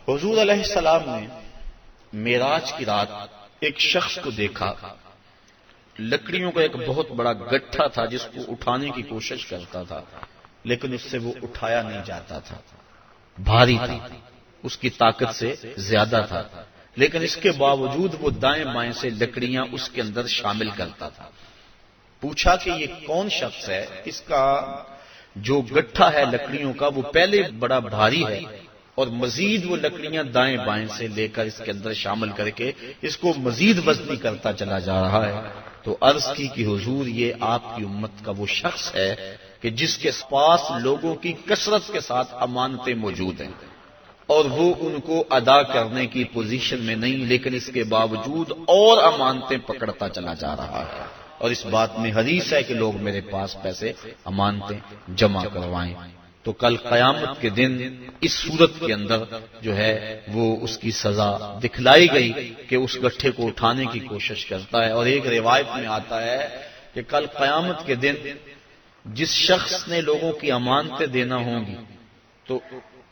حضور علیہ السلام نے معراج کی رات ایک شخص کو دیکھا، لکڑیوں کا ایک بہت بڑا گٹھا تھا جس کو اٹھانے کی کوشش کرتا تھا، لیکن اس سے وہ اٹھایا نہیں جاتا تھا، بھاری تھا، اس کی طاقت سے زیادہ تھا، لیکن اس کے باوجود وہ دائیں بائیں سے لکڑیاں اس کے اندر شامل کرتا تھا۔ پوچھا کہ یہ کون شخص ہے؟ اس کا جو گٹھا ہے لکڑیوں کا وہ پہلے بڑا بھاری ہے اور مزید وہ لکڑیاں دائیں بائیں سے لے کر اس کے اندر شامل کر کے اس کو مزید وزنی کرتا چلا جا رہا ہے۔ تو عرض کی کہ حضور یہ آپ کی امت کا وہ شخص ہے کہ جس کے پاس لوگوں کی کثرت کے ساتھ امانتیں موجود ہیں اور وہ ان کو ادا کرنے کی پوزیشن میں نہیں، لیکن اس کے باوجود اور امانتیں پکڑتا چلا جا رہا ہے، اور اس بات میں حدیث ہے کہ لوگ میرے پاس پیسے امانتیں جمع کروائیں۔ تو کل قیامت کے دن اس صورت کے اندر جو ہے وہ اس کی سزا دکھلائی گئی کہ اس گٹھے کو اٹھانے کی کوشش کرتا ہے۔ اور ایک روایت میں آتا ہے کہ کل قیامت کے دن جس شخص نے لوگوں کی امانتیں دینا ہوں گی تو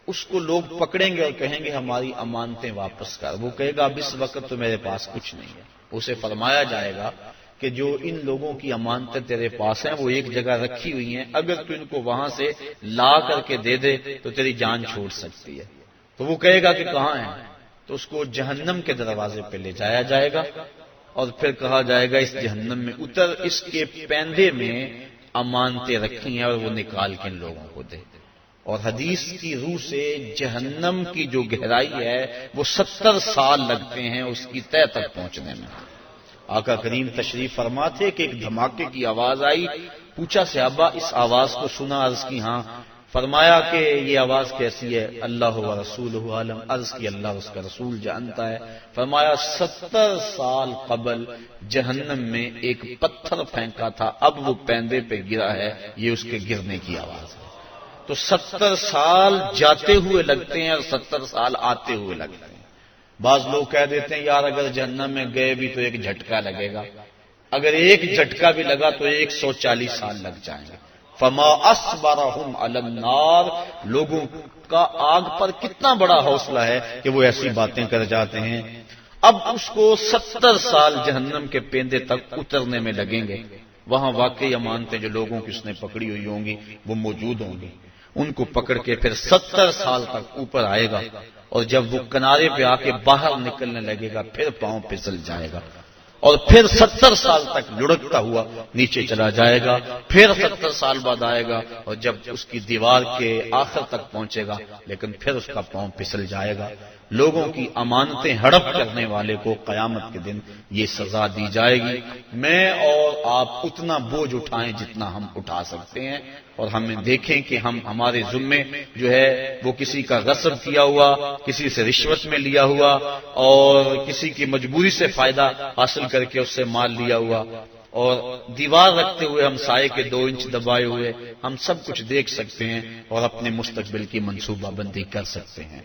اس کو لوگ پکڑیں گے اور کہیں گے ہماری امانتیں واپس کر۔ وہ کہے گا اب اس وقت تو میرے پاس کچھ نہیں ہے۔ اسے فرمایا جائے گا کہ جو ان لوگوں کی امانتیں تیرے پاس ہیں وہ ایک جگہ رکھی ہوئی ہیں، اگر تو ان کو وہاں سے لا کر کے دے دے تو تیری جان چھوڑ سکتی ہے۔ تو وہ کہے گا کہ کہاں ہیں؟ تو اس کو جہنم کے دروازے پہ لے جایا جائے گا اور پھر کہا جائے گا اس جہنم میں اتر، اس کے پیندے میں امانتیں رکھی ہیں اور وہ نکال کے ان لوگوں کو دے۔ اور حدیث کی روح سے جہنم کی جو گہرائی ہے وہ 70 سال لگتے ہیں اس کی تہہ تک پہنچنے میں۔ آقا کریم تشریف فرما تھے کہ ایک دھماکے کی آواز آئی، پوچھا صحابہ اس آواز کو سنا؟ عرض کی ہاں۔ فرمایا کہ یہ آواز کیسی ہے؟ اللہ و رسولہ عالم۔ عرض کی اللہ اس کا رسول جانتا ہے۔ فرمایا 70 سال قبل جہنم میں ایک پتھر پھینکا تھا، اب وہ پیندے پہ گرا ہے، یہ اس کے گرنے کی آواز ہے۔ تو 70 سال جاتے ہوئے لگتے ہیں اور 70 سال آتے ہوئے لگتے ہیں۔ بعض لوگ کہہ دیتے ہیں یار اگر جہنم میں گئے بھی تو ایک جھٹکا لگے گا، اگر ایک جھٹکا بھی لگا تو 140 سال لگ جائیں گے۔ فما اصبرهم علی النار، لوگوں کا آگ پر کتنا بڑا حوصلہ ہے کہ وہ ایسی باتیں کر جاتے ہیں۔ اب اس کو 70 سال جہنم کے پیندے تک اترنے میں لگیں گے۔ وہاں واقعی امانتیں جو لوگوں کی اس نے پکڑی ہوئی ہوں گی وہ موجود ہوں گی، ان کو پکڑ کے پھر 70 سال تک اوپر آئے گا، اور جب وہ کنارے پہ آ کے باہر نکلنے لگے گا پھر پاؤں پھسل جائے گا، اور پھر 70 سال تک لڑکتا ہوا نیچے چلا جائے گا، پھر 70 سال بعد آئے گا اور جب اس کی دیوار کے آخر تک پہنچے گا لیکن پھر اس کا پاؤں پھسل جائے گا۔ لوگوں کی امانتیں ہڑپ کرنے والے کو قیامت کے دن یہ سزا دی جائے گی۔ میں اور آپ اتنا بوجھ اٹھائیں جتنا ہم اٹھا سکتے ہیں، اور ہمیں دیکھیں کہ ہم ہمارے ذمے جو ہے وہ کسی کا غصب کیا ہوا، کسی سے رشوت میں لیا ہوا، اور کسی کی مجبوری سے فائدہ حاصل کر کے اس سے مال لیا ہوا، اور دیوار رکھتے ہوئے ہم سائے کے 2 انچ دبائے ہوئے، ہم سب کچھ دیکھ سکتے ہیں اور اپنے مستقبل کی منصوبہ بندی کر سکتے ہیں۔